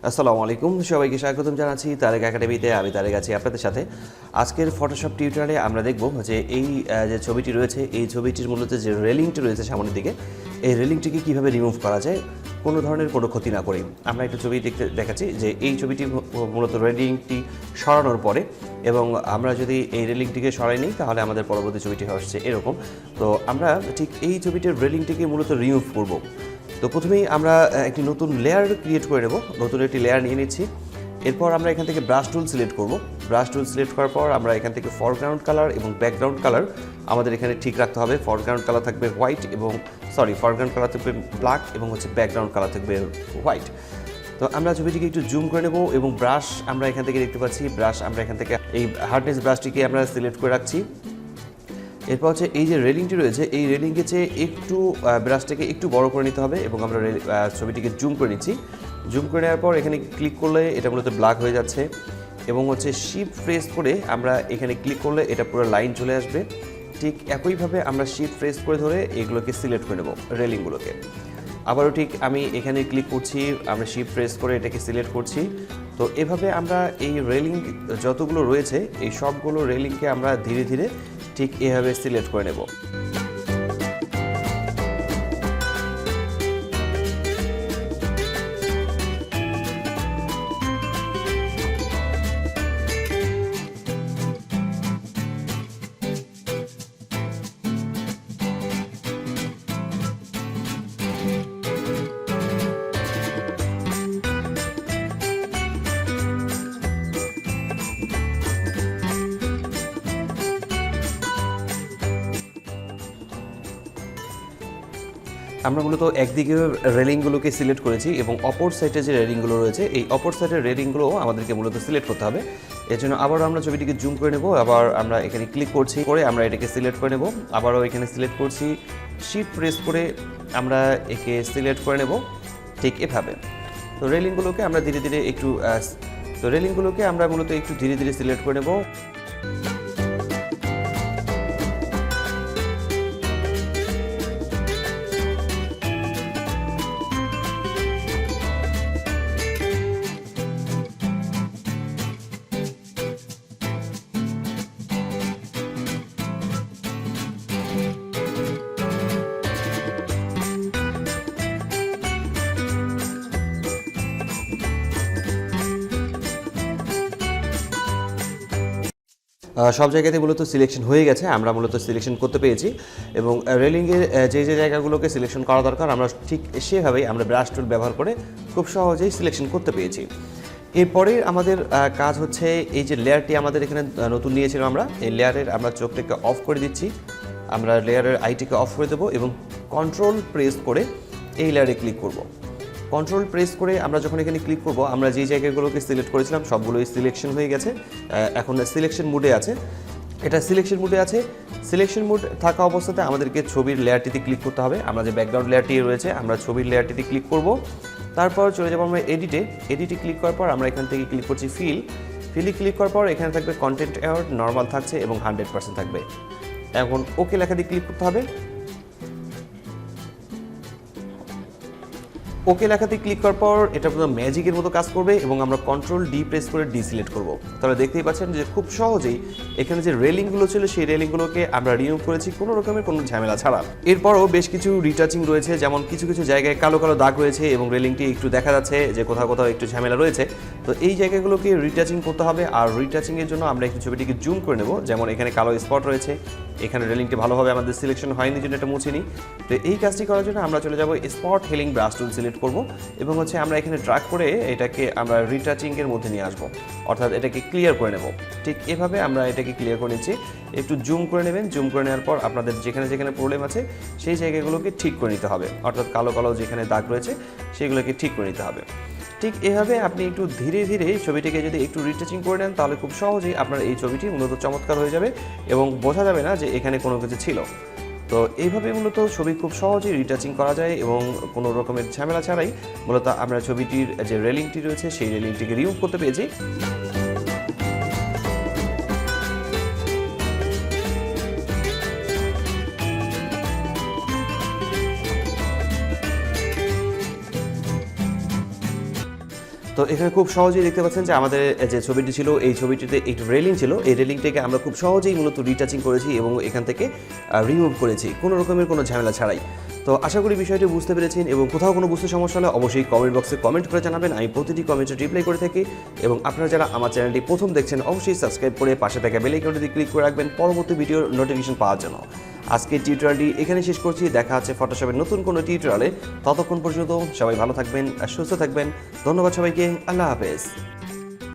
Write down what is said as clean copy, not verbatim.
আসসালামু আলাইকুম, সবাইকে স্বাগতম জানাচ্ছি তারেক একাডেমিতে। আমি তারেক আছি আপনাদের সাথে। আজকের ফটোশপ টিউটোরিয়ালে আমরা দেখব যে এই যে ছবিটি রয়েছে, এই ছবিটির মূলত যে রেলিংটি রয়েছে সামনের দিকে, এই রেলিংটিকে কীভাবে রিমুভ করা যায় কোনো ধরনের কোনো ক্ষতি না করে। আমরা একটা ছবি দেখাচ্ছি যে এই ছবিটি মূলত রেলিংটি সরানোর পরে, এবং আমরা যদি এই রেলিংটিকে সরাই নিই তাহলে আমাদের পরবর্তী ছবিটি হচ্ছে এরকম। তো আমরা ঠিক এই ছবিটির রেলিংটিকে মূলত রিমুভ করব। তো প্রথমেই আমরা একটি নতুন লেয়ার ক্রিয়েট করে নেব। নতুন একটি লেয়ার নিয়ে নিচ্ছি। এরপর আমরা এখান থেকে ব্রাশ টুল সিলেক্ট করব। ব্রাশ টুল সিলেক্ট করার পর আমরা এখান থেকে ফরগ্রাউন্ড কালার এবং ব্যাকগ্রাউন্ড কালার আমাদের এখানে ঠিক রাখতে হবে। ফরগ্রাউন্ড কালার থাকবে হোয়াইট এবং ফরগ্রাউন্ড কালার থাকবে ব্ল্যাক এবং ব্যাকগ্রাউন্ড কালার থাকবে হোয়াইট। তো আমরা ছবিটিকে একটু জুম করে নেব এবং ব্রাশ আমরা এখান থেকে দেখতে পাচ্ছি। ব্রাশ আমরা এখান থেকে এই হার্ডনেস ব্রাশটিকে আমরা সিলেক্ট করে রাখছি। এরপর হচ্ছে এই যে রেলিংটি রয়েছে, এই রেলিংকে চেয়ে একটু ব্রাশটাকে একটু বড় করে নিতে হবে এবং আমরা ছবিটিকে জুম করে নিচ্ছি। জুম করে নেওয়ার পর এখানে ক্লিক করলে এটা মূলত ব্ল্যাক হয়ে যাচ্ছে, এবং শিফট প্রেস করে আমরা এখানে ক্লিক করলে এটা পুরো লাইন চলে আসবে। ঠিক একইভাবে আমরা শিফট প্রেস করে ধরে এগুলোকে সিলেক্ট করে নেব, রেলিংগুলোকে। আবারও ঠিক আমি এখানে ক্লিক করছি, আমরা শিফট প্রেস করে এটাকে সিলেক্ট করছি। তো এভাবে আমরা এই রেলিং যতগুলো রয়েছে এই সবগুলো রেলিংকে আমরা ধীরে ধীরে ঠিক এভাবে সিলেক্ট করে নেব। আমরা মূলত একদিকে রেলিংগুলোকে সিলেক্ট করেছি এবং অপর সাইডে যে রেলিংগুলো রয়েছে এই অপর সাইডের রেলিংগুলো আমাদেরকে মূলত সিলেক্ট করতে হবে। এর জন্য আবারও আমরা ছবিটিকে জুম করে নেব। আবার আমরা এখানে ক্লিক করছি, করে আমরা এটাকে সিলেক্ট করে নেব। আবারও এখানে সিলেক্ট করছি, শিফট প্রেস করে আমরা একে সিলেক্ট করে নেব ঠিক এভাবে। তো রেলিংগুলোকে আমরা ধীরে ধীরে মূলত একটু ধীরে ধীরে সিলেক্ট করে নেব। সব জায়গাতে মূলত সিলেকশন হয়ে গেছে, আমরা মূলত সিলেকশন করতে পেরেছি, এবং রেলিংয়ের যে যে জায়গাগুলোকে সিলেকশন করা দরকার আমরা ঠিক সেভাবেই আমরা ব্রাশ টুল ব্যবহার করে খুব সহজেই সিলেকশন করতে পেরেছি। এরপরে আমাদের কাজ হচ্ছে এই যে লেয়ারটি আমাদের এখানে নতুন নিয়েছিলাম, আমরা এই লেয়ারের আমরা চোখটাকে অফ করে দিচ্ছি। আমরা লেয়ারের আইটিকে অফ করে দেবো এবং কন্ট্রোল প্রেস করে এই লেয়ারে ক্লিক করব। কন্ট্রোল প্রেস করে আমরা যখন এখানে ক্লিক করব, আমরা যে জায়গাগুলোকে সিলেক্ট করেছিলাম সবগুলোই সিলেকশন হয়ে গেছে। এখন সিলেকশন মুডে আছে, এটা সিলেকশন মুডে আছে। সিলেকশন মুড থাকা অবস্থাতে আমাদেরকে ছবির লেয়ারটিতে ক্লিক করতে হবে। আমরা যে ব্যাকগ্রাউন্ড লেয়ারটি রয়েছে আমরা ছবির লেয়ারটিতে ক্লিক করব। তারপর চলে যাবো আমরা এডিটে ক্লিক করার পর আমরা এখান থেকে ক্লিক করছি ফিলে ক্লিক করার পর এখানে থাকবে কন্টেন্ট অ্যাওয়ার্ড, নর্মাল থাকছে এবং 100% থাকবে। এখন ওকে লেখা দিয়ে ক্লিক করতে হবে। ওকে লেখাতে ক্লিক করার পর এটা পুরো ম্যাজিকের মতো কাজ করবে এবং আমরা কন্ট্রোল ডি প্রেস করে ডিসিলেক্ট করব। তাহলে দেখতেই পাচ্ছেন যে খুব সহজেই এখানে যে রেলিংগুলো ছিল সেই রেলিংগুলোকে আমরা রিমুভ করেছি কোনো রকমের কোনো ঝামেলা ছাড়া। এরপরও বেশ কিছু রিটাচিং রয়েছে, যেমন কিছু কিছু জায়গায় কালো কালো দাগ রয়েছে এবং রেলিংটি একটু দেখা যাচ্ছে যে কোথাও কোথাও একটু ঝামেলা রয়েছে। তো এই জায়গাগুলোকে রিটাচিং করতে হবে। আর রিটাচিংয়ের জন্য আমরা একটু ছবিটিকে জুম করে নেব। যেমন এখানে কালো স্পট রয়েছে, এখানে রেলিংটি ভালোভাবে আমাদের সিলেকশন হয়নি জন্য এটা মুছে নিই। তো এই কাজটি করার জন্য আমরা চলে যাব spot healing brush tool select করব এবং আমরা এখানে ড্র্যাগ করে এটাকে আমরা রিটাচিংয়ের মধ্যে নিয়ে আসবো, অর্থাৎ এটাকে ক্লিয়ার করে নেব। ঠিক এভাবে আমরা এটাকে ক্লিয়ার করে নিচ্ছি। একটু জুম করে নেবেন। জুম করে নেওয়ার পর আপনাদের যেখানে যেখানে প্রবলেম আছে সেই জায়গাগুলোকে ঠিক করে নিতে হবে, অর্থাৎ কালো কালো যেখানে দাগ রয়েছে সেগুলোকে ঠিক করে নিতে হবে। ঠিক এভাবে আপনি একটু ধীরে ধীরে ছবিটিকে যদি একটু রিটাচিং করে নেন তাহলে খুব সহজেই আপনার এই ছবিটি মূলত চমৎকার হয়ে যাবে এবং বোঝা যাবে না যে এখানে কোনো কিছু ছিল। তো এইভাবে মূলত ছবি খুব সহজেই রিটাচিং করা যায় এবং কোনো রকমের ঝামেলা ছাড়াই মূলত আমরা ছবিটির যে রেলিংটি রয়েছে সেই রেলিংটিকে রিমুভ করতে পেরেছি। তো এখানে খুব সহজেই দেখতে পাচ্ছেন যে আমাদের যে ছবিটি ছিল এই ছবিটিতে একটি রেলিং ছিল, এই রেলিংটাকে আমরা খুব সহজেই মূলত রিটাচিং করেছি এবং এখান থেকে রিমুভ করেছি কোনো রকমের কোনো ঝামেলা ছাড়াই। তো আশা করি বিষয়টি বুঝতে পেরেছেন এবং কোথাও কোনো বুঝতে সমস্যা হলে অবশ্যই কমেন্ট বক্সে কমেন্ট করে জানাবেন। আমি প্রতিটি কমেন্টে রিপ্লাই করে থাকি এবং আপনারা যারা আমার চ্যানেলটি প্রথম দেখছেন অবশ্যই সাবস্ক্রাইব করে পাশে থাকা বেল আইকনটি ক্লিক করে রাখবেন পরবর্তী ভিডিওর নোটিফিকেশন পাওয়ার জন্য। আজকের টিউটোরিয়ালটি এখানে শেষ করছি, দেখা হচ্ছে ফটোশপের নতুন কোনো টিউটোরিয়ালে। ততক্ষণ পর্যন্ত সবাই ভালো থাকবেন আর সুস্থ থাকবেন। ধন্যবাদ সবাইকে, আল্লাহ হাফেজ।